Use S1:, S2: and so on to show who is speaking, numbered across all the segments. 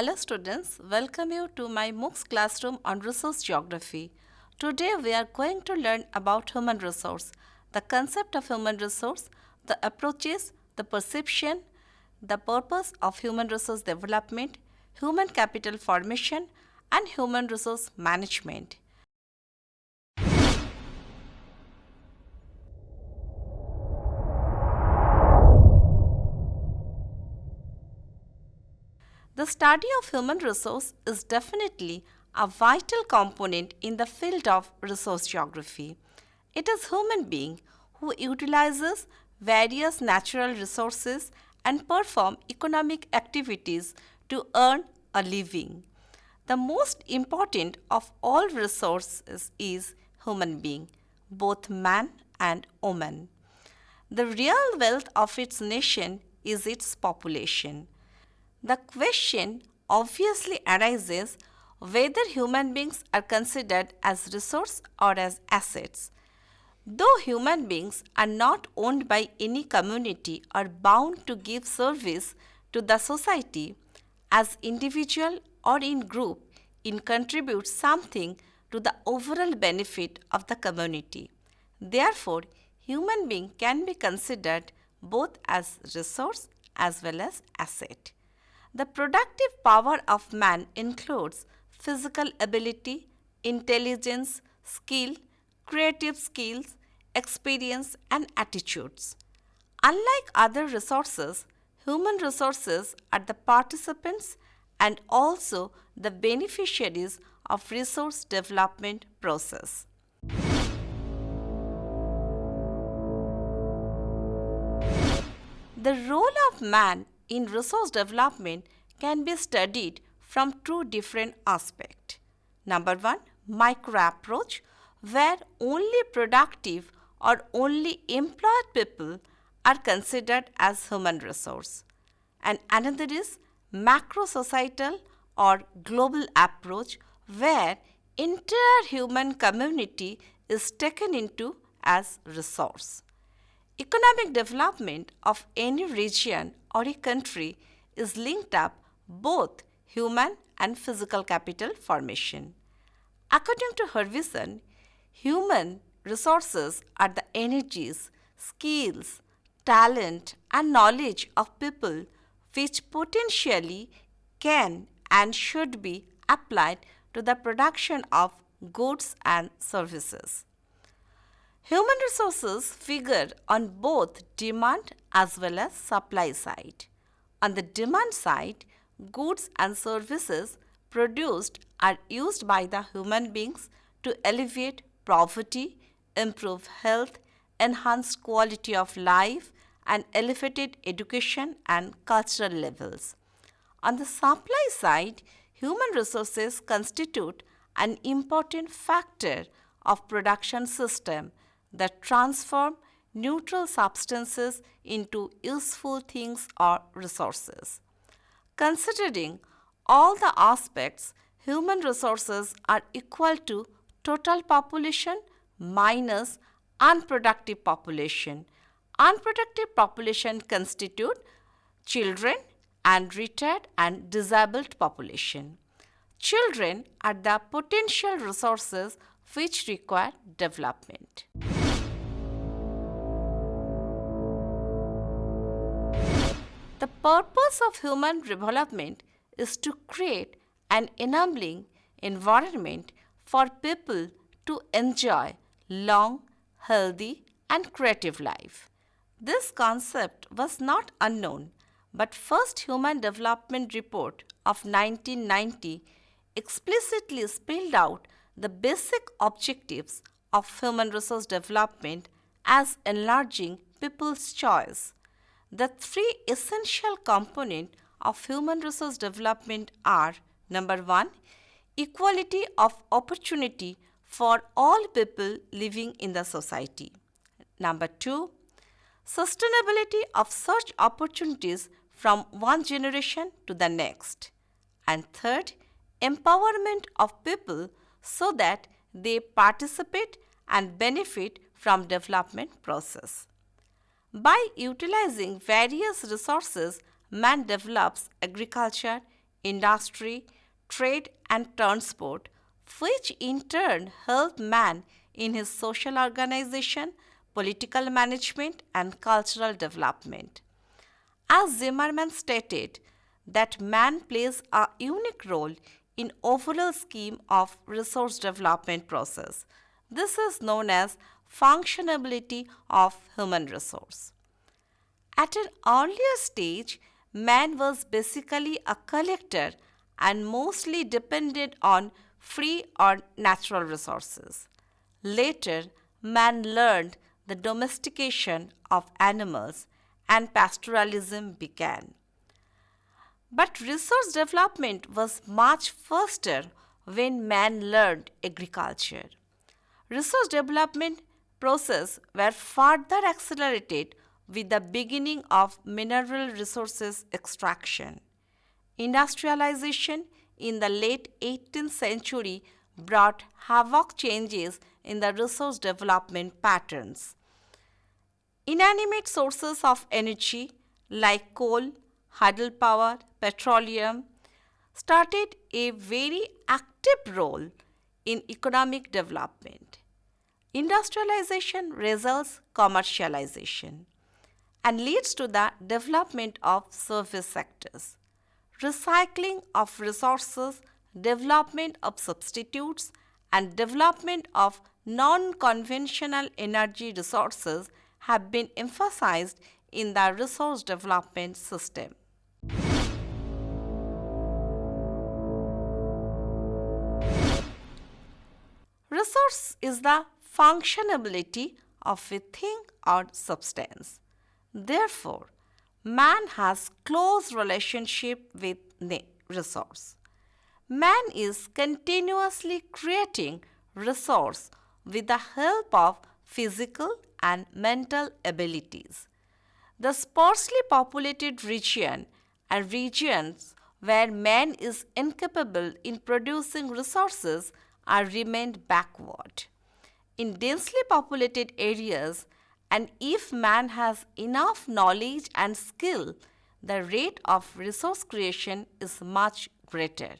S1: Hello students, welcome you to my MOOCs classroom on resource geography. Today we are going to learn about human resource, the concept of human resource, the approaches, the perception, the purpose of human resource development, human capital formation and human resource management. The study of human resource is definitely a vital component in the field of resource geography. It is human being who utilizes various natural resources and perform economic activities to earn a living. The most important of all resources is human being, both man and woman. The real wealth of its nation is its population. The question obviously arises whether human beings are considered as resource or as assets. Though human beings are not owned by any community or bound to give service to the society, as individual or in group, it contributes something to the overall benefit of the community. Therefore, human being can be considered both as resource as well as asset. The productive power of man includes physical ability, intelligence, skill, creative skills, experience, and attitudes. Unlike other resources, human resources are the participants and also the beneficiaries of resource development process. The role of man in resource development can be studied from two different aspects. Number one, micro approach, where only productive or only employed people are considered as human resource. And another is macro societal or global approach, where entire human community is taken into as resource. Economic development of any region or a country is linked up both human and physical capital formation. According to Harbison, human resources are the energies, skills, talent, and knowledge of people which potentially can and should be applied to the production of goods and services. Human resources figure on both demand as well as supply side. On the demand side, goods and services produced are used by the human beings to alleviate poverty, improve health, enhance quality of life, and elevated education and cultural levels. On the supply side, human resources constitute an important factor of production system that transform neutral substances into useful things or resources. Considering all the aspects, human resources are equal to total population minus unproductive population. Unproductive population constitute children and retired and disabled population. Children are the potential resources which require development. The purpose of human development is to create an enabling environment for people to enjoy long, healthy, and creative life. This concept was not unknown, but first Human Development Report of 1990 explicitly spelled out the basic objectives of human resource development as enlarging people's choice. The three essential components of human resource development are: number one, equality of opportunity for all people living in the society. Number two, sustainability of such opportunities from one generation to the next. And third, empowerment of people so that they participate and benefit from development process. By utilizing various resources, man develops agriculture, industry, trade, and transport, which in turn help man in his social organization, political management, and cultural development. As Zimmerman stated, that man plays a unique role in overall scheme of resource development process. This is known as functionality of human resource. At an earlier stage, man was basically a collector and mostly depended on free or natural resources. Later, man learned the domestication of animals and pastoralism began. But resource development was much faster when man learned agriculture. Resource development process were further accelerated with the beginning of mineral resources extraction. Industrialization in the late 18th century brought havoc changes in the resource development patterns. Inanimate sources of energy like coal, hydropower, petroleum started a very active role in economic development. Industrialization results commercialization and leads to the development of service sectors. Recycling of resources, development of substitutes, and development of non-conventional energy resources have been emphasized in the resource development system. Resource is the functionality of a thing or substance. Therefore, man has close relationship with resource. Man is continuously creating resource with the help of physical and mental abilities. The sparsely populated region and regions where man is incapable in producing resources are remained backward. In densely populated areas, and if man has enough knowledge and skill, the rate of resource creation is much greater.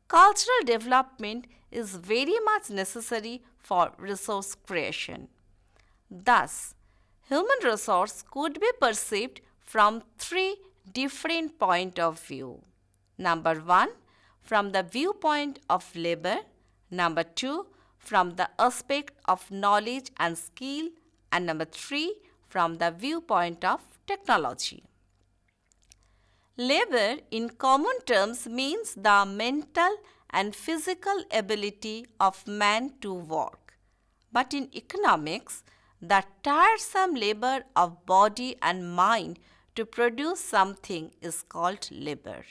S1: Cultural development is very much necessary for resource creation. Thus, human resource could be perceived from three different points of view. Number one, from the viewpoint of labor. Number two, from the aspect of knowledge and skill. And number three, from the viewpoint of technology. Labor in common terms means the mental and physical ability of man to work. But in economics, the tiresome labor of body and mind to produce something is called labor.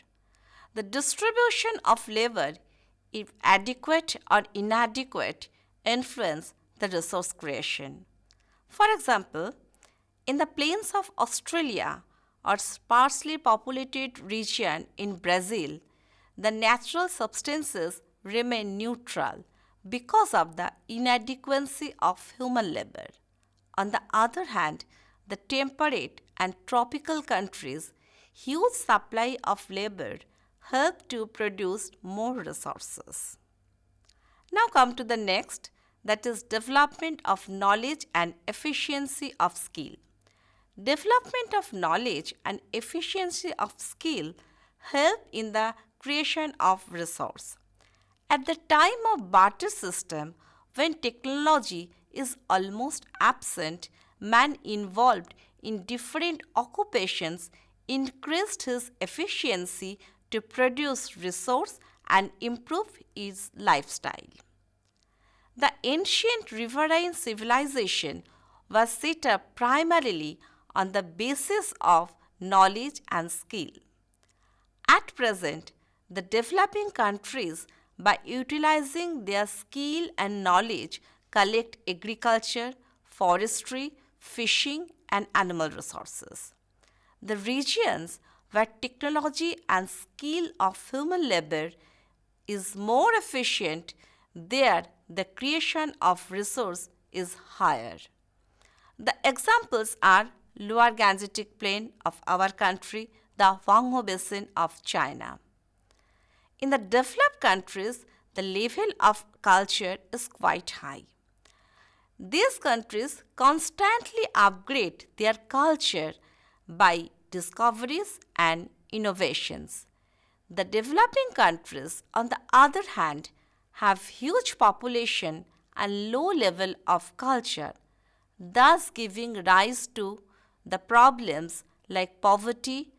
S1: The distribution of labor, if adequate or inadequate, influence the resource creation. For example, in the plains of Australia or sparsely populated region in Brazil, the natural substances remain neutral because of the inadequacy of human labor. On the other hand, the temperate and tropical countries' huge supply of labor help to produce more resources. Now come to the next, that is development of knowledge and efficiency of skill. Development of knowledge and efficiency of skill help in the creation of resource. At the time of barter system, when technology is almost absent, man involved in different occupations increased his efficiency to produce resource and improve his lifestyle. The ancient riverine civilization was set up primarily on the basis of knowledge and skill. At present, the developing countries, by utilizing their skill and knowledge, collect agriculture, forestry, fishing, and animal resources. The regions where technology and skill of human labor is more efficient, there the creation of resource is higher. The examples are Lower Gangetic Plain of our country, the Huanghe Basin of China. In the developed countries, the level of culture is quite high. These countries constantly upgrade their culture by discoveries and innovations. The developing countries, on the other hand, have huge population and low level of culture, thus giving rise to the problems like poverty,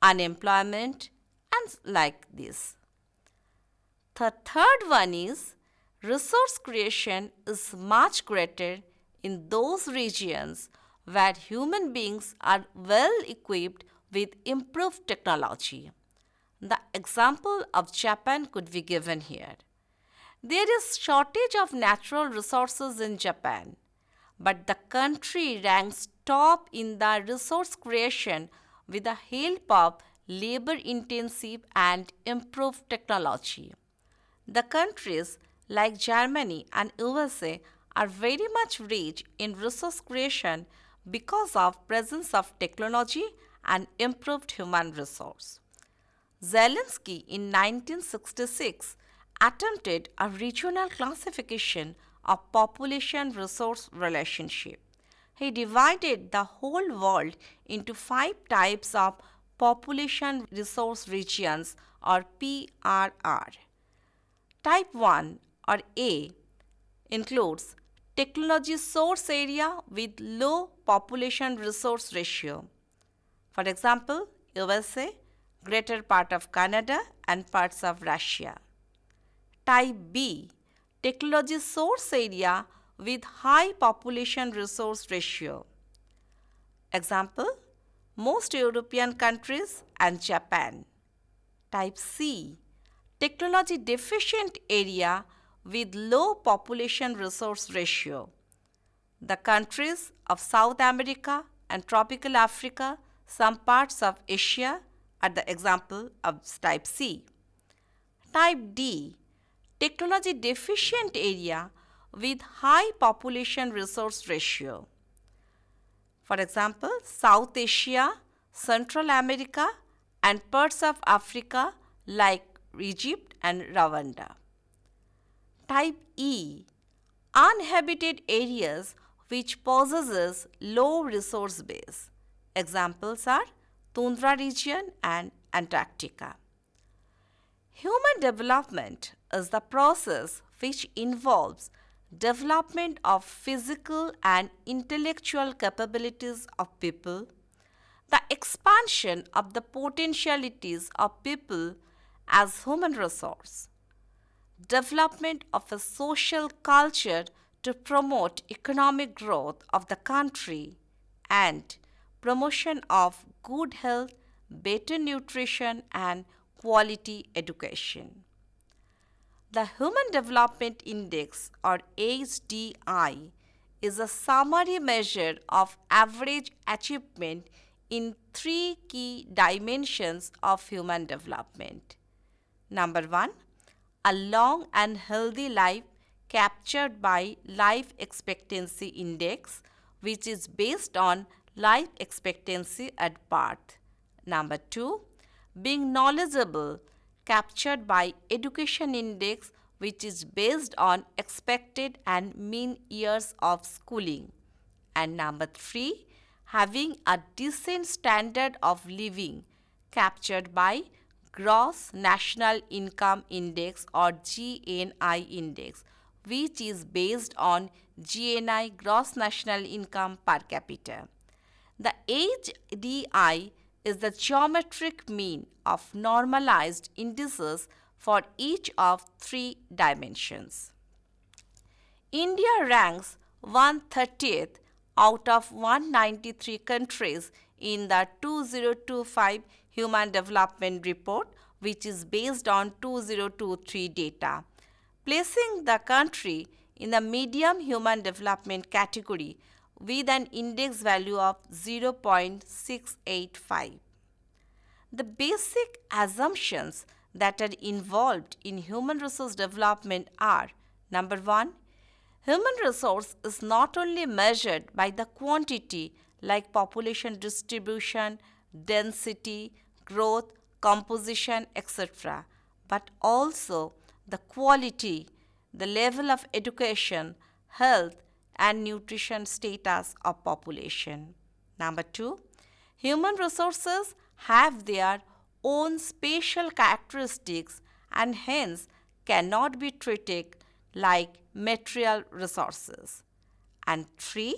S1: unemployment, and like this. The third one is resource creation is much greater in those regions where human beings are well equipped with improved technology. The example of Japan could be given here. There is shortage of natural resources in Japan, but the country ranks top in the resource creation with the help of labor intensive and improved technology. The countries like Germany and USA are very much rich in resource creation because of presence of technology and improved human resource. Zelensky in 1966 attempted a regional classification of population resource relationship. He divided the whole world into 5 types of population resource regions or PRR. Type 1 or A includes technology source area with low population resource ratio. For example, USA, greater part of Canada and parts of Russia. Type B, technology source area with high population resource ratio. Example, most European countries and Japan. Type C, technology deficient area with low population resource ratio. The countries of South America and tropical Africa, some parts of Asia are the example of type C. Type D, technology deficient area with high population resource ratio. For example, South Asia, Central America, and parts of Africa like Egypt and Rwanda. Type E, uninhabited areas which possesses low resource base. Examples are tundra region and Antarctica. Human development is the process which involves development of physical and intellectual capabilities of people, the expansion of the potentialities of people as human resource, development of a social culture to promote economic growth of the country, and promotion of good health, better nutrition, and quality education. The Human Development Index or HDI is a summary measure of average achievement in 3 key dimensions of human development. Number 1, a long and healthy life captured by Life Expectancy Index, which is based on life expectancy at birth. Number 2, being knowledgeable captured by Education Index, which is based on expected and mean years of schooling. And number 3, having a decent standard of living captured by Gross National Income Index or GNI Index, which is based on GNI Gross National Income per capita. The HDI is the geometric mean of normalized indices for each of 3 dimensions. India ranks 130th out of 193 countries in the 2025 Human Development Report, which is based on 2023 data, placing the country in the medium human development category with an index value of 0.685. The basic assumptions that are involved in human resource development are: number 1, human resource is not only measured by the quantity like population distribution, density, growth, composition, etc., but also the quality, the level of education, health, and nutrition status of population. Number two, human resources have their own special characteristics and hence cannot be treated like material resources. And three,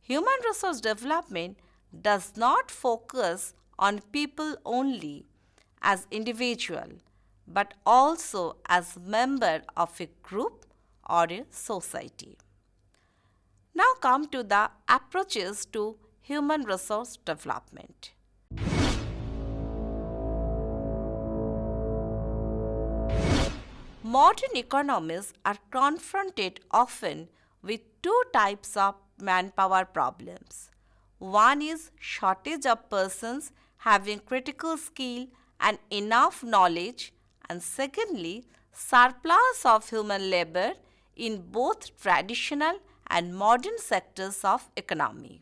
S1: human resource development does not focus on people only as individual but also as member of a group or a society. Now come to the approaches to human resource development. Modern economies are confronted often with two types of manpower problems. One is shortage of persons having critical skill and enough knowledge, and secondly, surplus of human labor in both traditional and modern sectors of economy.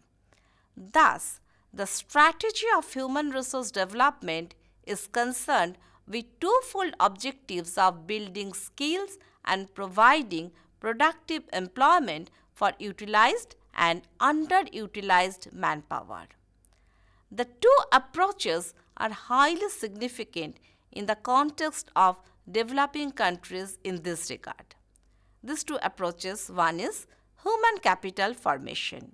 S1: Thus, the strategy of human resource development is concerned with twofold objectives of building skills and providing productive employment for utilized and underutilized manpower. The two approaches are highly significant in the context of developing countries in this regard. These two approaches, one is human capital formation.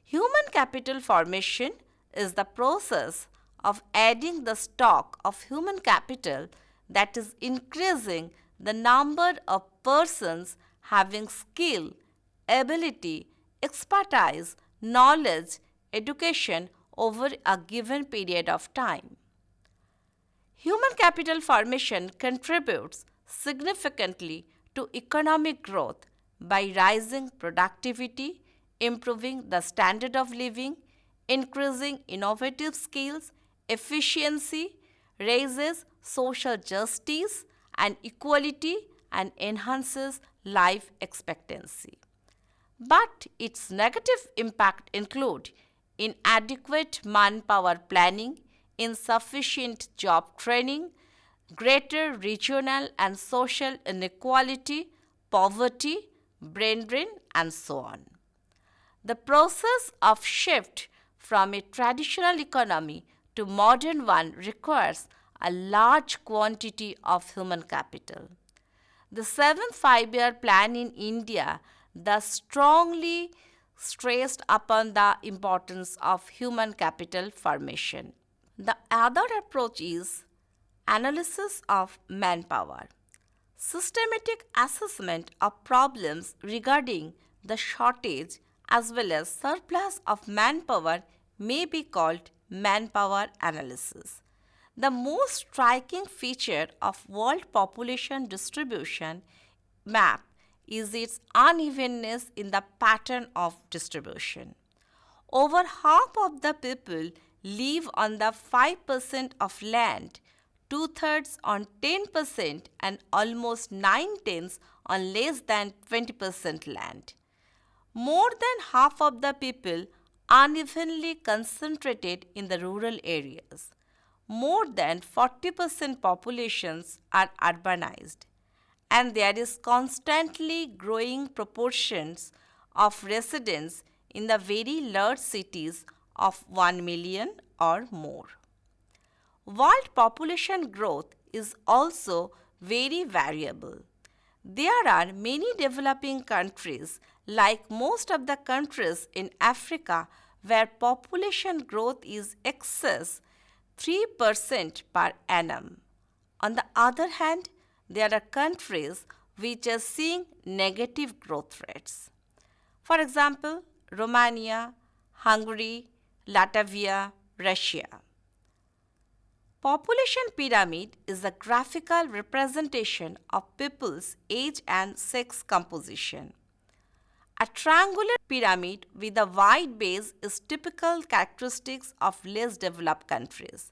S1: Human capital formation is the process of adding the stock of human capital that is increasing the number of persons having skill, ability, expertise, knowledge, education over a given period of time. Human capital formation contributes significantly to economic growth by rising productivity, improving the standard of living, increasing innovative skills, efficiency, raises social justice and equality, and enhances life expectancy. But its negative impact include inadequate manpower planning, insufficient job training, greater regional and social inequality, poverty, brain drain, and so on. The process of shift from a traditional economy to modern one requires a large quantity of human capital. The seventh five-year plan in India thus strongly stressed upon the importance of human capital formation. The other approach is analysis of manpower. Systematic assessment of problems regarding the shortage as well as surplus of manpower may be called manpower analysis. The most striking feature of world population distribution map is its unevenness in the pattern of distribution. Over half of the people live on the 5% of land, two-thirds on 10%, and almost 9/10 on less than 20% land. More than half of the people unevenly concentrated in the rural areas. More than 40% populations are urbanized, and there is constantly growing proportions of residents in the very large cities of 1 million or more. World population growth is also very variable. There are many developing countries, like most of the countries in Africa, where population growth is excess 3% per annum. On the other hand, there are countries which are seeing negative growth rates. For example, Romania, Hungary, Latvia, Russia. Population pyramid is a graphical representation of people's age and sex composition. A triangular pyramid with a wide base is typical characteristics of less developed countries.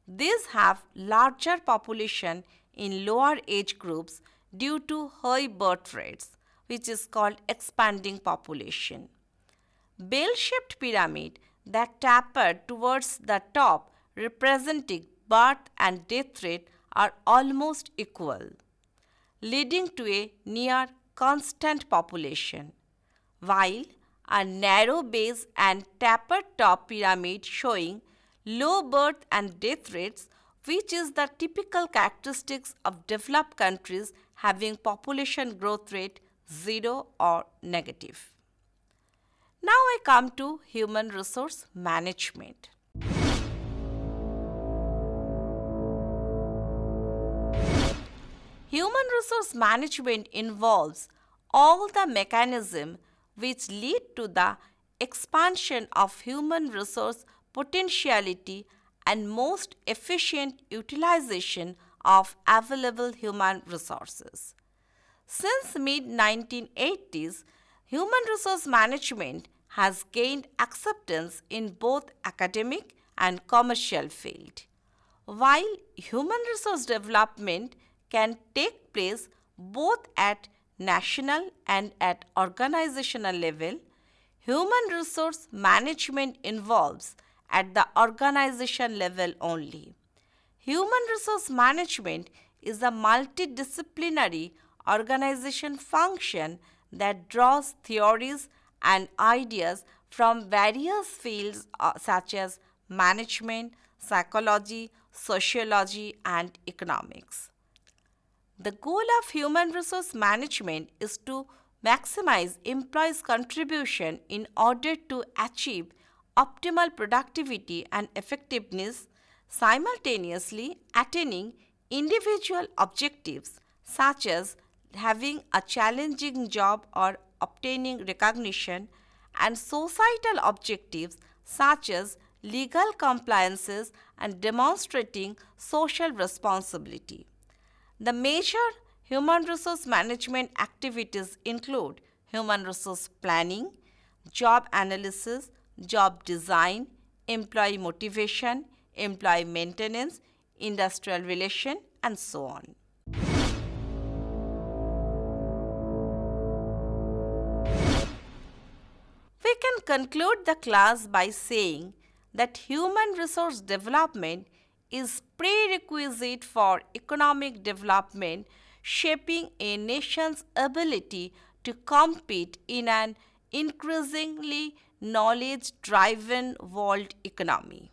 S1: These have larger population in lower age groups due to high birth rates, which is called expanding population. Bell-shaped pyramid that taper towards the top representing birth and death rate are almost equal, leading to a near constant population, while a narrow base and tapered top pyramid showing low birth and death rates, which is the typical characteristics of developed countries having population growth rate 0 or negative. Now I come to human resource management. Human resource management involves all the mechanisms which lead to the expansion of human resource potentiality and most efficient utilization of available human resources. Since mid 1980s, human resource management has gained acceptance in both academic and commercial field. While human resource development can take place both at national and at organizational level, human resource management involves at the organization level only. Human resource management is a multidisciplinary organization function that draws theories and ideas from various fields such as management, psychology, sociology, and economics. The goal of human resource management is to maximize employees' contribution in order to achieve optimal productivity and effectiveness, simultaneously attaining individual objectives such as having a challenging job or obtaining recognition, and societal objectives such as legal compliances and demonstrating social responsibility. The major human resource management activities include human resource planning, job analysis, job design, employee motivation, employee maintenance, industrial relation, and so on. We can conclude the class by saying that human resource development is prerequisite for economic development, shaping a nation's ability to compete in an increasingly knowledge-driven world economy.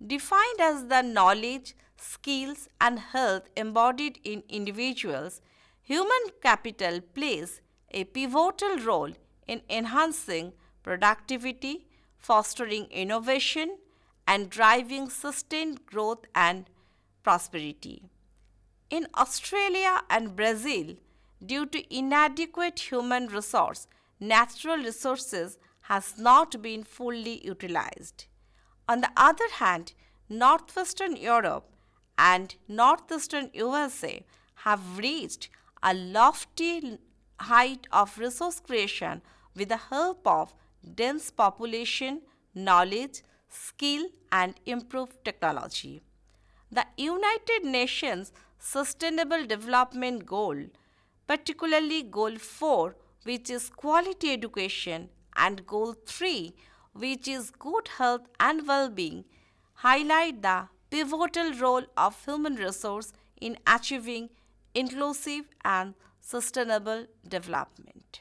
S1: Defined as the knowledge, skills, and health embodied in individuals, human capital plays a pivotal role in enhancing productivity, fostering innovation, and driving sustained growth and prosperity. In Australia and Brazil, due to inadequate human resource, natural resources has not been fully utilized. On the other hand, Northwestern Europe and Northeastern USA have reached a lofty height of resource creation with the help of dense population, knowledge, skill, and improved technology. The United Nations Sustainable Development Goal, particularly Goal 4, which is quality education, and Goal 3, which is good health and well-being, highlight the pivotal role of human resource in achieving inclusive and sustainable development.